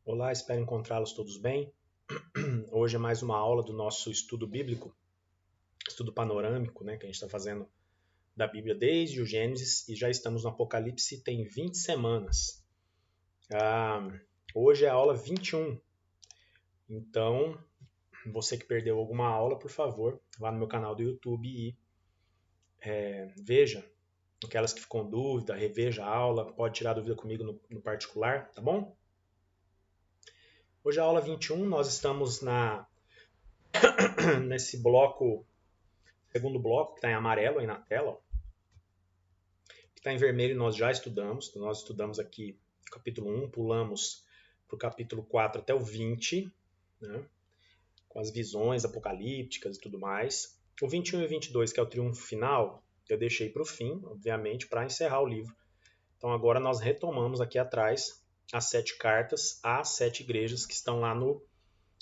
Olá, espero encontrá-los todos bem. Hoje é mais uma aula do nosso estudo bíblico, estudo panorâmico, né, que a gente está fazendo da Bíblia desde o Gênesis e já estamos no Apocalipse, tem 20 semanas. Hoje é a aula 21. Então, você que perdeu alguma aula, por favor, vá no meu canal do YouTube e veja. Aquelas que ficam com dúvida, reveja a aula, pode tirar dúvida comigo no particular, tá bom? Hoje é a aula 21, nós estamos nesse bloco, segundo bloco, que está em amarelo aí na tela, ó. Que está em vermelho nós já estudamos. Então nós estudamos aqui o capítulo 1, pulamos para o capítulo 4 até o 20, né, com as visões apocalípticas e tudo mais. O 21 e o 22, que é o triunfo final, eu deixei para o fim, obviamente, para encerrar o livro. Então agora nós retomamos aqui atrás as 7 cartas às 7 igrejas que estão lá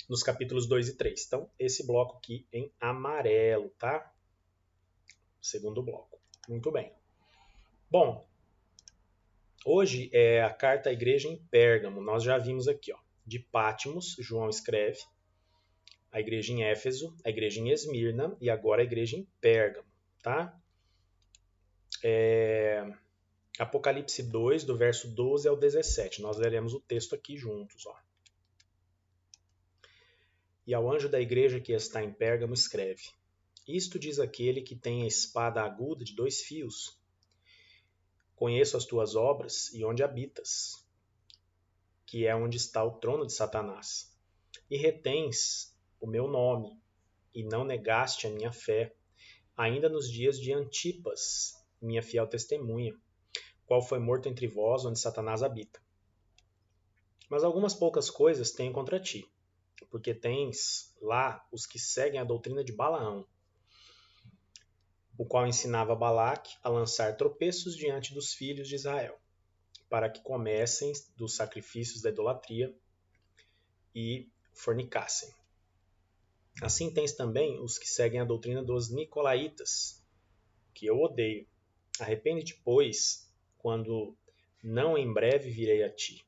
nos capítulos 2 e 3. Então, esse bloco aqui em amarelo, tá? Segundo bloco. Muito bem. Bom, hoje é a carta à igreja em Pérgamo. Nós já vimos aqui, ó, de Patmos, João escreve, a igreja em Éfeso, a igreja em Esmirna e agora a igreja em Pérgamo, tá? Apocalipse 2, do verso 12 ao 17. Nós leremos o texto aqui juntos, ó. E ao anjo da igreja que está em Pérgamo escreve: Isto diz aquele que tem a espada aguda de 2 fios. Conheço as tuas obras e onde habitas, que é onde está o trono de Satanás. E retens o meu nome, e não negaste a minha fé, ainda nos dias de Antipas, minha fiel testemunha, qual foi morto entre vós, onde Satanás habita. Mas algumas poucas coisas tenho contra ti, porque tens lá os que seguem a doutrina de Balaão, o qual ensinava Balaque a lançar tropeços diante dos filhos de Israel, para que comessem dos sacrifícios da idolatria e fornicassem. Assim tens também os que seguem a doutrina dos nicolaítas, que eu odeio. Arrepende-te, pois, quando não em breve virei a ti.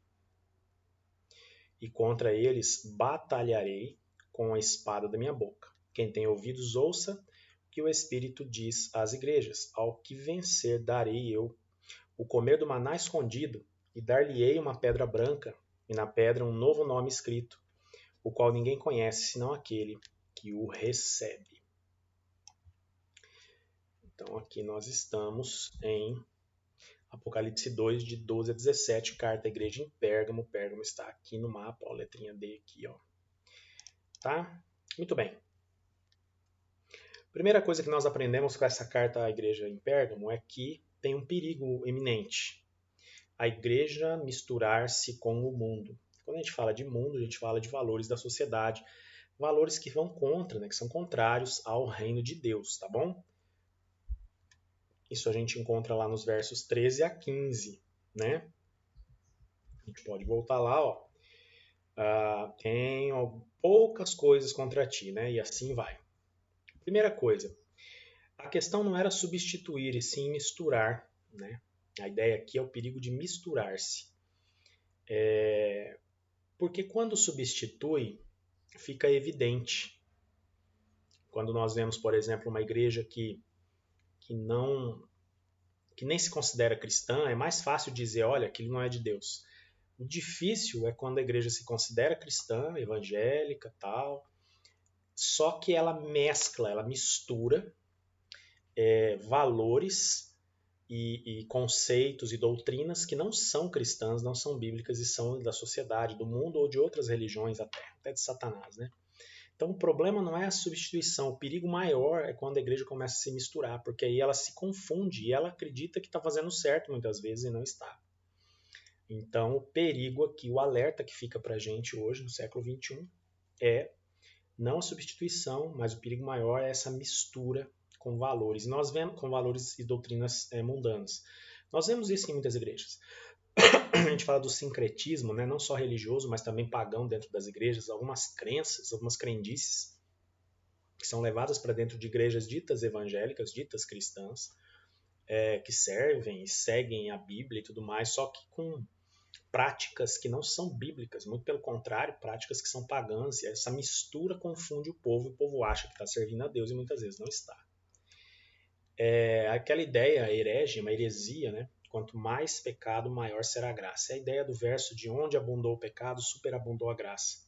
E contra eles batalharei com a espada da minha boca. Quem tem ouvidos, ouça o que o Espírito diz às igrejas. Ao que vencer, darei eu o comer do maná escondido, e dar-lhe-ei uma pedra branca, e na pedra um novo nome escrito, o qual ninguém conhece, senão aquele que o recebe. Então aqui nós estamos em Apocalipse 2, de 12 a 17, carta à igreja em Pérgamo. Pérgamo está aqui no mapa, ó, letrinha D aqui, ó. Tá? Muito bem. Primeira coisa que nós aprendemos com essa carta à igreja em Pérgamo é que tem um perigo iminente. A igreja misturar-se com o mundo. Quando a gente fala de mundo, a gente fala de valores da sociedade, valores que vão contra, né, que são contrários ao reino de Deus, tá bom? Isso a gente encontra lá nos versos 13 a 15, né? A gente pode voltar lá, ó. Tenho poucas coisas contra ti, né? E assim vai. Primeira coisa, a questão não era substituir, e sim misturar, né? A ideia aqui é o perigo de misturar-se. Porque quando substitui, fica evidente. Quando nós vemos, por exemplo, uma igreja que nem se considera cristã, é mais fácil dizer, olha, aquilo não é de Deus. O difícil é quando a igreja se considera cristã, evangélica, tal, só que ela mescla, ela mistura valores e conceitos e doutrinas que não são cristãs, não são bíblicas e são da sociedade, do mundo ou de outras religiões até de Satanás, né? Então o problema não é a substituição, o perigo maior é quando a igreja começa a se misturar, porque aí ela se confunde e ela acredita que está fazendo certo muitas vezes e não está. Então o perigo aqui, o alerta que fica para a gente hoje, no século XXI, é não a substituição, mas o perigo maior é essa mistura com valores. Nós vemos com valores e doutrinas mundanas. Nós vemos isso em muitas igrejas. A gente fala do sincretismo, né? Não só religioso, mas também pagão dentro das igrejas, algumas crenças, algumas crendices que são levadas para dentro de igrejas ditas evangélicas, ditas cristãs, que servem e seguem a Bíblia e tudo mais, só que com práticas que não são bíblicas, muito pelo contrário, práticas que são pagãs, e essa mistura confunde o povo acha que está servindo a Deus e muitas vezes não está. Aquela ideia herege, uma heresia, né? Quanto mais pecado, maior será a graça. É a ideia do verso de onde abundou o pecado, superabundou a graça.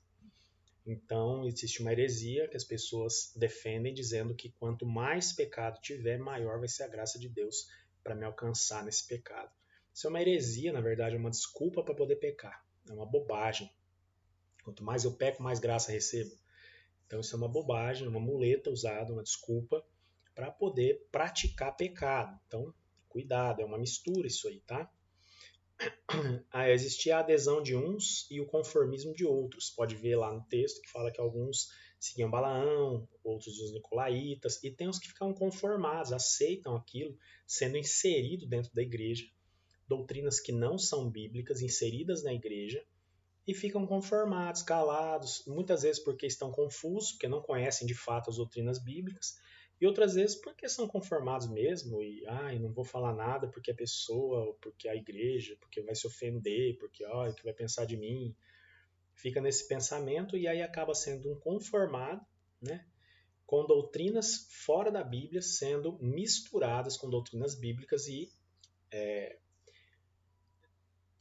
Então, existe uma heresia que as pessoas defendem dizendo que quanto mais pecado tiver, maior vai ser a graça de Deus para me alcançar nesse pecado. Isso é uma heresia, na verdade, é uma desculpa para poder pecar. É uma bobagem. Quanto mais eu peco, mais graça recebo. Então, isso é uma bobagem, uma muleta usada, uma desculpa para poder praticar pecado. Então, cuidado, é uma mistura isso aí, tá? Existia a adesão de uns e o conformismo de outros. Pode ver lá no texto que fala que alguns seguiam Balaão, outros os nicolaítas, e tem os que ficam conformados, aceitam aquilo, sendo inserido dentro da igreja, doutrinas que não são bíblicas inseridas na igreja, e ficam conformados, calados, muitas vezes porque estão confusos, porque não conhecem de fato as doutrinas bíblicas, e outras vezes porque são conformados mesmo, e não vou falar nada porque a pessoa, ou porque a igreja, porque vai se ofender, porque o que vai pensar de mim. Fica nesse pensamento e aí acaba sendo um conformado, né, com doutrinas fora da Bíblia sendo misturadas com doutrinas bíblicas e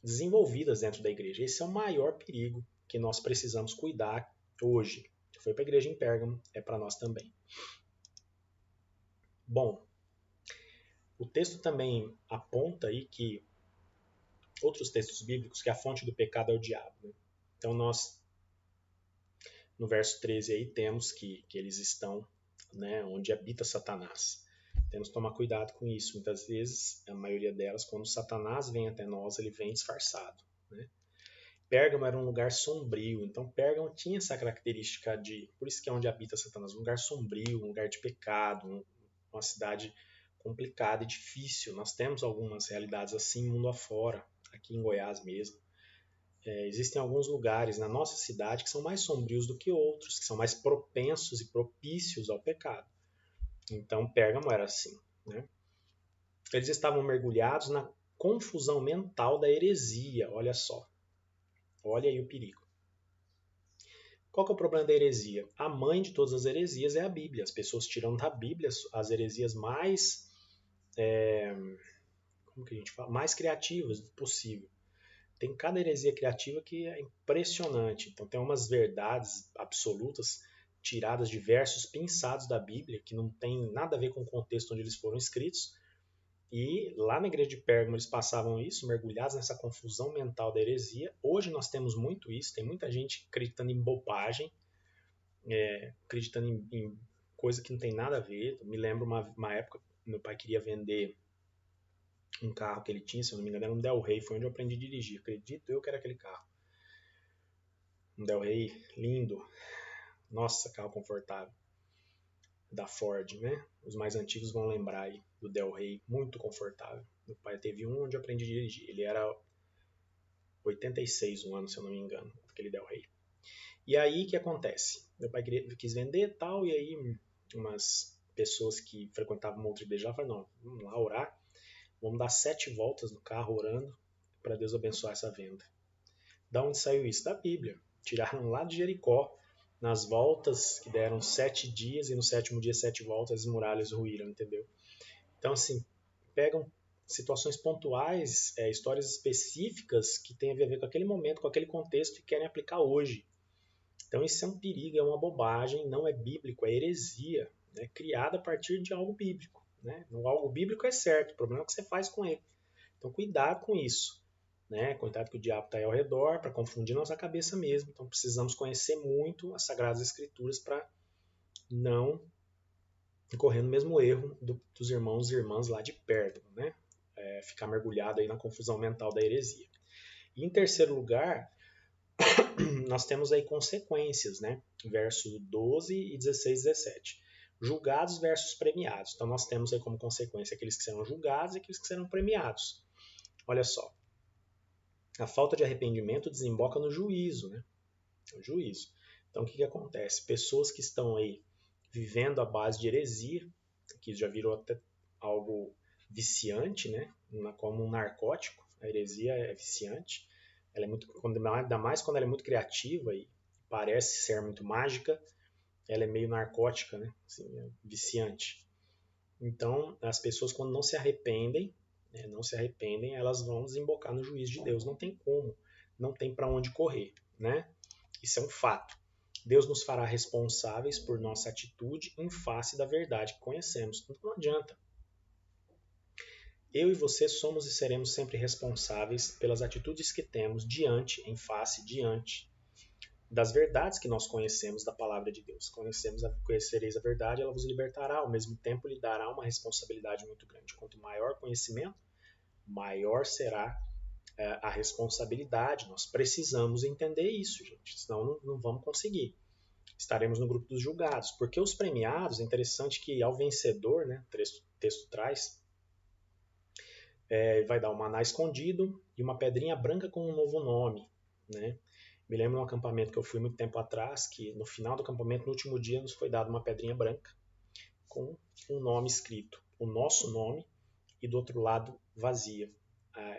desenvolvidas dentro da igreja. Esse é o maior perigo que nós precisamos cuidar hoje. Foi para a igreja em Pérgamo, é para nós também. Bom, o texto também aponta aí que outros textos bíblicos que a fonte do pecado é o diabo. Né? Então nós, no verso 13 aí, temos que eles estão, né, onde habita Satanás. Temos que tomar cuidado com isso. Muitas vezes, a maioria delas, quando Satanás vem até nós, ele vem disfarçado. Né? Pérgamo era um lugar sombrio, então Pérgamo tinha essa característica de, por isso que é onde habita Satanás, um lugar sombrio, um lugar de pecado, uma cidade complicada e difícil. Nós temos algumas realidades assim mundo afora, aqui em Goiás mesmo. Existem alguns lugares na nossa cidade que são mais sombrios do que outros, que são mais propensos e propícios ao pecado. Então Pérgamo era assim. Né? Eles estavam mergulhados na confusão mental da heresia, olha só. Olha aí o perigo. Qual que é o problema da heresia? A mãe de todas as heresias é a Bíblia. As pessoas tiram da Bíblia as heresias mais, como que a gente fala? Mais criativas possível. Tem cada heresia criativa que é impressionante. Então tem umas verdades absolutas tiradas de versos pensados da Bíblia que não tem nada a ver com o contexto onde eles foram escritos. E lá na igreja de Pérgamo eles passavam isso, mergulhados nessa confusão mental da heresia. Hoje nós temos muito isso, tem muita gente acreditando em bobagem, acreditando em coisa que não tem nada a ver. Eu me lembro uma época, meu pai queria vender um carro que ele tinha, se eu não me engano era um Del Rey, foi onde eu aprendi a dirigir. Acredito eu que era aquele carro. Um Del Rey lindo, nossa, carro confortável. Da Ford, né? Os mais antigos vão lembrar aí do Del Rey, muito confortável. Meu pai teve um onde eu aprendi a dirigir. Ele era 86 um ano, se eu não me engano, aquele Del Rey. E aí, o que acontece? Meu pai quis vender e tal, e aí umas pessoas que frequentavam uma outra igreja falaram, não, vamos lá orar, vamos dar 7 voltas no carro orando para Deus abençoar essa venda. Da onde saiu isso? Da Bíblia. Tiraram lá de Jericó, nas voltas que deram 7 dias, e no 7º dia 7 voltas, as muralhas ruíram, entendeu? Então, assim, pegam situações pontuais, histórias específicas que têm a ver com aquele momento, com aquele contexto e querem aplicar hoje. Então isso é um perigo, é uma bobagem, não é bíblico, é heresia, né? Criada a partir de algo bíblico. Né? Algo bíblico é certo, o problema é o que você faz com ele. Então cuidado com isso. Né? Cuidado que o diabo está aí ao redor para confundir nossa cabeça mesmo. Então precisamos conhecer muito as Sagradas Escrituras para não incorrer no mesmo erro dos irmãos e irmãs lá de Pérgamo, né? Ficar mergulhado aí na confusão mental da heresia. E em terceiro lugar, nós temos aí consequências, né? Verso 12 e 16 e 17. Julgados versus premiados. Então nós temos aí como consequência aqueles que serão julgados e aqueles que serão premiados. Olha só. A falta de arrependimento desemboca no juízo, né? No juízo. Então o que acontece? Pessoas que estão aí vivendo à base de heresia, que já virou até algo viciante, né? Como um narcótico, a heresia é viciante. Ela é muito, ainda mais quando ela é muito criativa e parece ser muito mágica, ela é meio narcótica, né? Assim, é viciante. Então, as pessoas quando não se arrependem, né, não se arrependem, elas vão desembocar no juízo de Deus. Não tem como, não tem para onde correr, né? Isso é um fato. Deus nos fará responsáveis por nossa atitude em face da verdade que conhecemos. Não adianta. Eu e você somos e seremos sempre responsáveis pelas atitudes que temos diante, em face, diante das verdades que nós conhecemos da palavra de Deus. Conhecereis a verdade, ela vos libertará, ao mesmo tempo lhe dará uma responsabilidade muito grande. Quanto maior conhecimento, maior será a responsabilidade. Nós precisamos entender isso, gente, senão não vamos conseguir. Estaremos no grupo dos julgados, porque os premiados, é interessante que ao vencedor, né, o texto traz, vai dar um maná escondido e uma pedrinha branca com um novo nome, né? Me lembro de um acampamento que eu fui muito tempo atrás, que no final do acampamento, no último dia, nos foi dada uma pedrinha branca com um nome escrito, o nosso nome, e do outro lado vazia.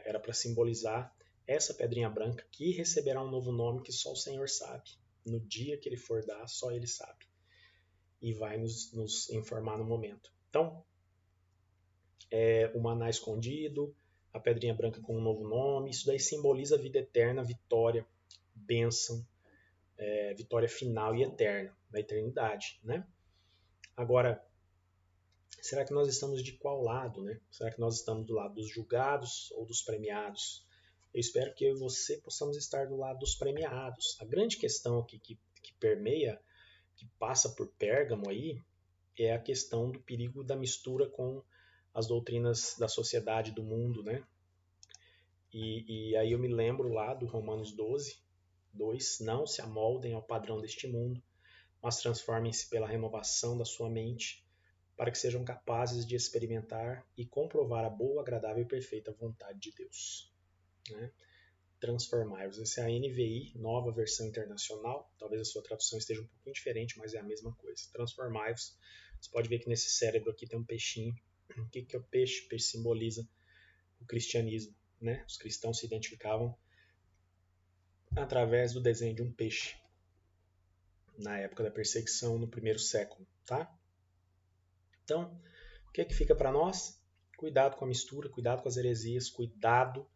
Era para simbolizar essa pedrinha branca que receberá um novo nome que só o Senhor sabe. No dia que ele for dar, só ele sabe. E vai nos informar no momento. Então, o maná escondido, a pedrinha branca com um novo nome, isso daí simboliza a vida eterna, vitória, bênção, vitória final e eterna, da eternidade, né? Agora, será que nós estamos de qual lado, né? Será que nós estamos do lado dos julgados ou dos premiados? Eu espero que eu e você possamos estar do lado dos premiados. A grande questão aqui que permeia, que passa por Pérgamo aí, é a questão do perigo da mistura com as doutrinas da sociedade, do mundo, né? E aí eu me lembro lá do Romanos 12, 2, não se amoldem ao padrão deste mundo, mas transformem-se pela renovação da sua mente, para que sejam capazes de experimentar e comprovar a boa, agradável e perfeita vontade de Deus. Né? Transformai-vos. Essa é a NVI, nova versão internacional. Talvez a sua tradução esteja um pouquinho diferente, mas é a mesma coisa. Transformai-vos. Você pode ver que nesse cérebro aqui tem um peixinho. O que é o peixe? O peixe simboliza o cristianismo. Né? Os cristãos se identificavam através do desenho de um peixe na época da perseguição, no primeiro século. Tá? Então, o que fica para nós? Cuidado com a mistura, cuidado com as heresias, cuidado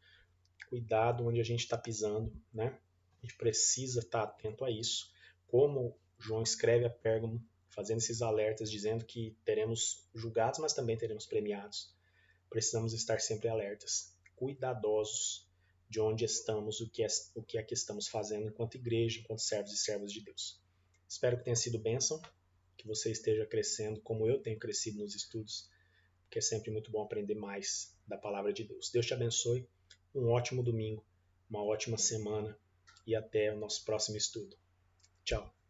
onde a gente está pisando, né? A gente precisa estar atento a isso. Como João escreve a Pérgamo, fazendo esses alertas, dizendo que teremos julgados, mas também teremos premiados. Precisamos estar sempre alertas, cuidadosos de onde estamos, o que é que estamos fazendo enquanto igreja, enquanto servos e servas de Deus. Espero que tenha sido bênção, que você esteja crescendo como eu tenho crescido nos estudos, porque é sempre muito bom aprender mais da palavra de Deus. Deus te abençoe, um ótimo domingo, uma ótima semana e até o nosso próximo estudo. Tchau!